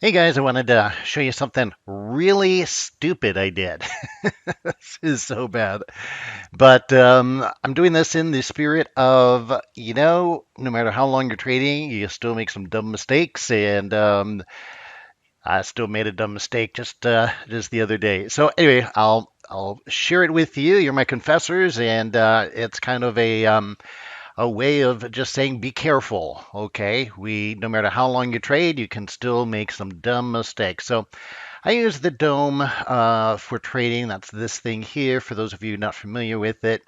Hey guys, I wanted to show you something really stupid I did. This is so bad. But I'm doing this in the spirit of, no matter how long you're trading, you still make some dumb mistakes. And I still made a dumb mistake just the other day. So anyway, I'll share it with you. You're my confessors, and it's kind of a way of just saying be careful. Okay, no matter how long you trade, you can still make some dumb mistakes. So I use the dome for trading. That's this thing here. For those of you not familiar with it,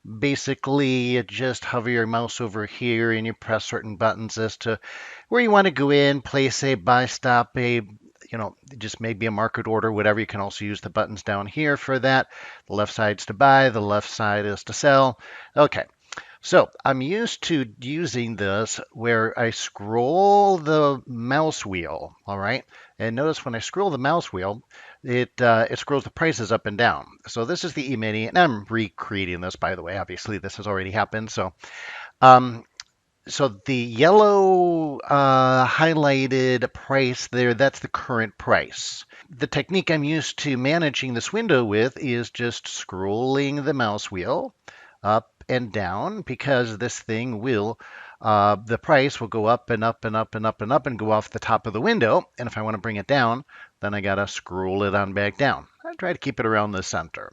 basically you just hover your mouse over here and you press certain buttons as to where you want to go in, place a buy, stop, just maybe a market order, whatever. You can also use the buttons down here for that. The left side's to buy, the left side is to sell. Okay. So I'm used to using this where I scroll the mouse wheel, all right? And notice when I scroll the mouse wheel, it scrolls the prices up and down. So this is the E-mini, and I'm recreating this, by the way. Obviously, this has already happened. Um, so the yellow highlighted price there, that's the current price. The technique I'm used to managing this window with is just scrolling the mouse wheel up and down because this thing will, the price will go up and up and up and up and up and go off the top of the window. And if I want to bring it down, then I got to scroll it on back down. I try to keep it around the center.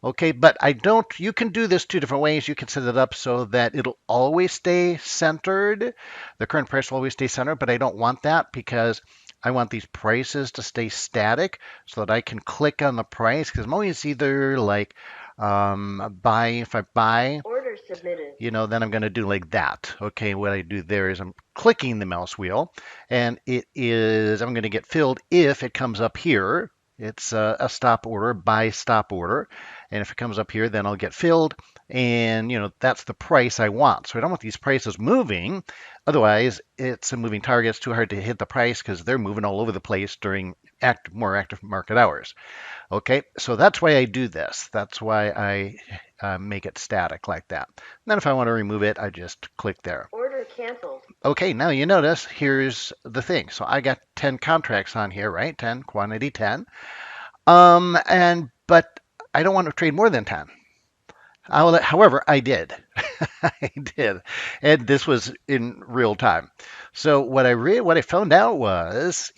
Okay, but I don't, you can do this two different ways. You can set it up so that it'll always stay centered. The current price will always stay centered, but I don't want that because I want these prices to stay static so that I can click on the price because I'm always either like buy, if I buy, Order submitted. then I'm going to do like that. Okay, what I do there is I'm clicking the mouse wheel and I'm going to get filled if it comes up here. It's a stop order, buy stop order. And if it comes up here, then I'll get filled. And, that's the price I want. So I don't want these prices moving. Otherwise, it's a moving target. It's too hard to hit the price because they're moving all over the place during more active market hours. Okay, so that's why I do this. That's why I make it static like that. And then if I want to remove it, I just click there. Order canceled. Okay, now you notice here's the thing. So I got 10 contracts on here, right? 10, quantity 10. But I don't want to trade more than 10. However, I did. I did. And this was in real time. So what I found out was,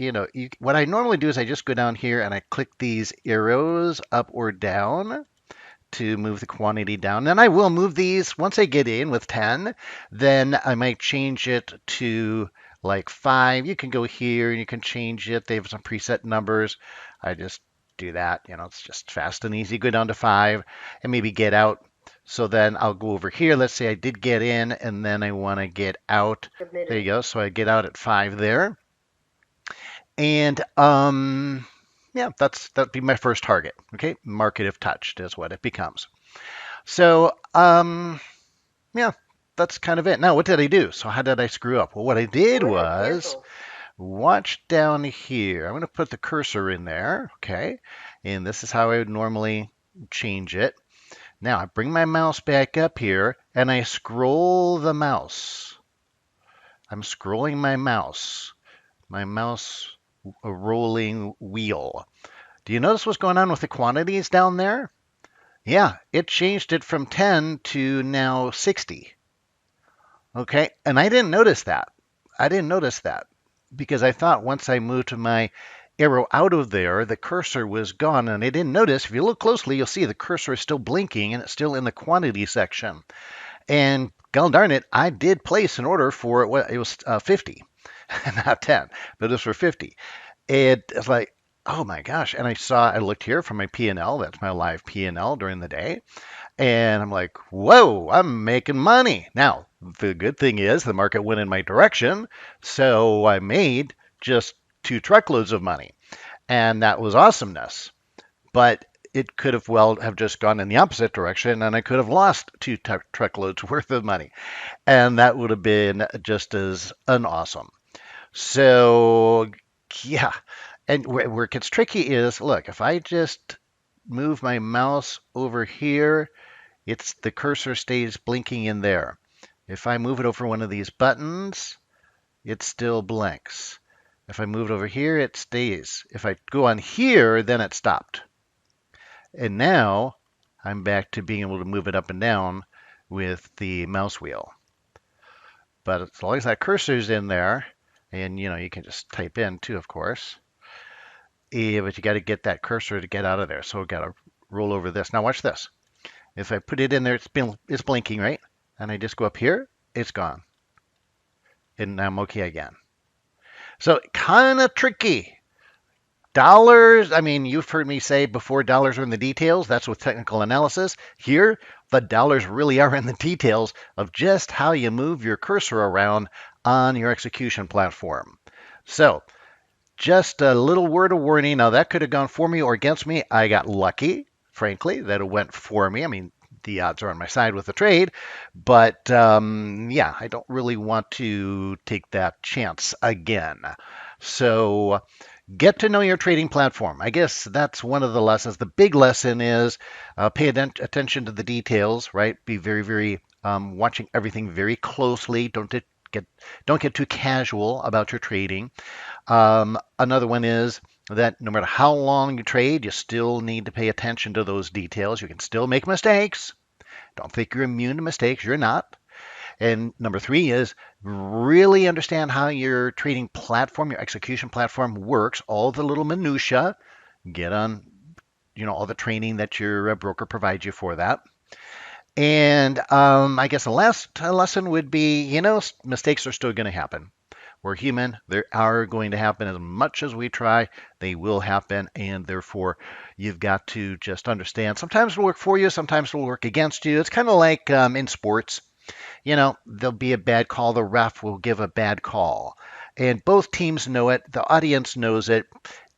what I normally do is I just go down here and I click these arrows up or down to move the quantity down. Then I will move these once I get in with 10, then I might change it to like 5. You can go here and you can change it. They have some preset numbers. I just do that. It's just fast and easy. Go down to 5 and maybe get out. So then I'll go over here. Let's say I did get in and then I want to get out. There Submitted. you go. So I get out at 5 there. And yeah, that'd be my first target. Okay, market if touched is what it becomes. So yeah, that's kind of it. Now, what did I do? So how did I screw up? Well, what I did Order was canceled. watch down here. I'm going to put the cursor in there. Okay, and this is how I would normally change it. Now I bring my mouse back up here and I scroll the mouse. I'm scrolling my mouse a rolling wheel. Do you notice what's going on with the quantities down there? Yeah, it changed it from 10 to now 60. Okay, and I didn't notice that. I didn't notice that because I thought once I moved my arrow out of there, the cursor was gone, and I didn't notice. If you look closely, you'll see the cursor is still blinking and it's still in the quantity section. And god darn it, I did place an order for it. It was 50, not 10, but it was for 50. It's like, oh my gosh! And I looked here for my P&L. That's my live P&L during the day, and I'm like, whoa, I'm making money. Now, the good thing is the market went in my direction, so I made just 2 truckloads of money. And that was awesomeness. But it could have well have just gone in the opposite direction and I could have lost 2 truckloads worth of money. And that would have been just as unawesome. So, yeah. And where it gets tricky is look, if I just move my mouse over here, the cursor stays blinking in there. If I move it over one of these buttons, it still blinks. If I move it over here, it stays. If I go on here, then it stopped. And now I'm back to being able to move it up and down with the mouse wheel. But as long as that cursor's in there, and you can just type in too, of course. But you got to get that cursor to get out of there. So we've got to roll over this. Now watch this. If I put it in there, it's blinking, right? And I just go up here, it's gone. And I'm okay again. So kind of tricky. Dollars, I mean, you've heard me say before, dollars are in the details. That's with technical analysis. Here, the dollars really are in the details of just how you move your cursor around on your execution platform. So, just a little word of warning. Now, that could have gone for me or against me. I got lucky, frankly, that it went for me. I mean, the odds are on my side with the trade, but yeah, I don't really want to take that chance again. So, get to know your trading platform. I guess that's one of the lessons. The big lesson is pay attention to the details, right? Be very, very watching everything very closely. Don't get too casual about your trading. Another one is that no matter how long you trade, you still need to pay attention to those details. You can still make mistakes. Don't think you're immune to mistakes. You're not. And number three is really understand how your trading platform, your execution platform works, all the little minutia. Get on, all the training that your broker provides you for that. And I guess the last lesson would be, mistakes are still going to happen. We're human. They are going to happen as much as we try. They will happen, and therefore you've got to just understand. Sometimes it'll work for you. Sometimes it'll work against you. It's kind of like in sports. There'll be a bad call. The ref will give a bad call. And both teams know it. The audience knows it.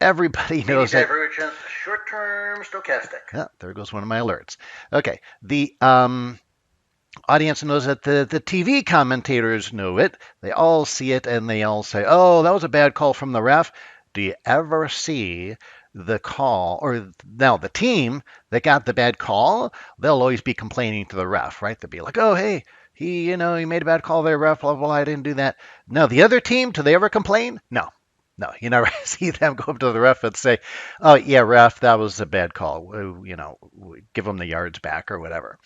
Everybody knows it. Divergence, short-term stochastic. Yeah, there goes one of my alerts. Okay. The audience knows it. The TV commentators know it. They all see it, and they all say, oh, that was a bad call from the ref. Do you ever see the call, or now the team that got the bad call, they'll always be complaining to the ref, right? They'll be like, oh, hey, he made a bad call there, ref, blah, blah, blah, I didn't do that. Now, the other team, do they ever complain? No. No, you never see them go up to the ref and say, oh, yeah, ref, that was a bad call. Give them the yards back or whatever.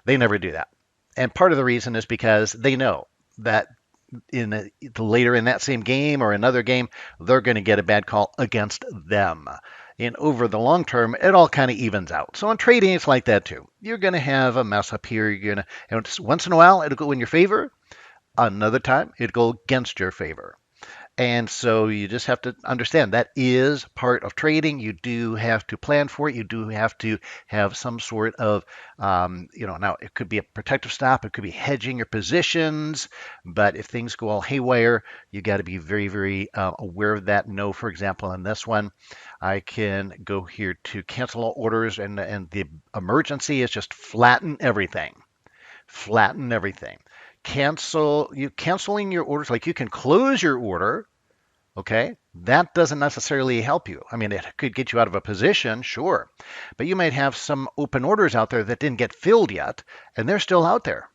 They never do that. And part of the reason is because they know that later in that same game or another game, they're going to get a bad call against them. And over the long term, it all kind of evens out. So in trading, it's like that too. You're going to have a mess up here. And once in a while, it'll go in your favor. Another time, it'll go against your favor. And so you just have to understand that is part of trading. You do have to plan for it. You do have to have some sort of, now it could be a protective stop. It could be hedging your positions. But if things go all haywire, you got to be very, very aware of that. No, for example, in this one, I can go here to cancel all orders, and the emergency is just flatten everything. Flatten everything. Canceling your orders, like you can close your order, okay? That doesn't necessarily help you. I mean, it could get you out of a position, sure, but you might have some open orders out there that didn't get filled yet, and they're still out there.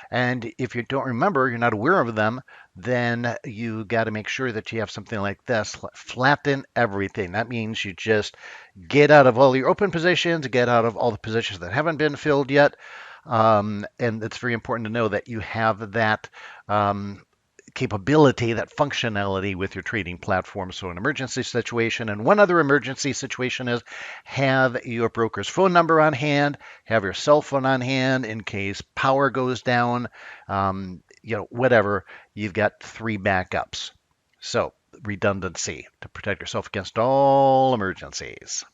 And if you don't remember, you're not aware of them, then you got to make sure that you have something like this. Flatten everything. That means you just get out of all your open positions, get out of all the positions that haven't been filled yet. And it's very important to know that you have that capability, that functionality with your trading platform. So an emergency situation, and one other emergency situation is have your broker's phone number on hand, have your cell phone on hand in case power goes down, whatever. You've got 3 backups. So redundancy to protect yourself against all emergencies.